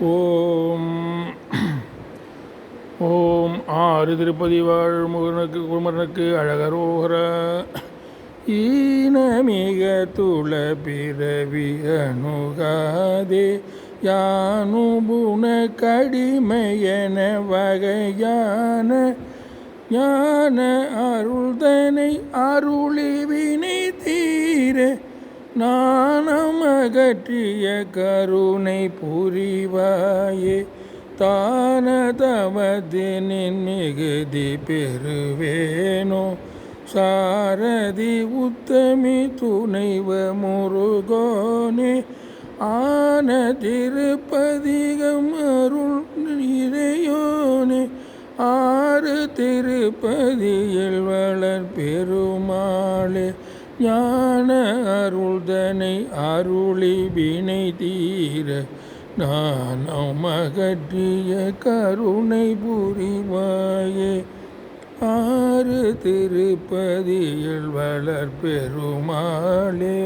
ஓம் ஓம் ஆறு திருப்பதி வாழ் முகனுக்கு குமரனுக்கு அழகரோகர ஈனமிக துள பிறவி அணுகாதே யானுபுன கடிமையன வகையான ஞான அருள்தனை அருளிவினை தீர நாணமகற்றிய கருணை புரிவாயே தான தவத்தினின் மிகுதி பெறுவேனோ சாரதி உத்தமி துணைவ முருகோனே ஆன திருப்பதிகம் அருள் இறையோனே ஆறு திருப்பதியில் வளர் பெருமாளே ஞான அருள்தனை அருளி வினை தீர நான் அகற்றிய கருணை புரிவாயே ஆறு திருப்பதியில் வளர் பெருமாளே.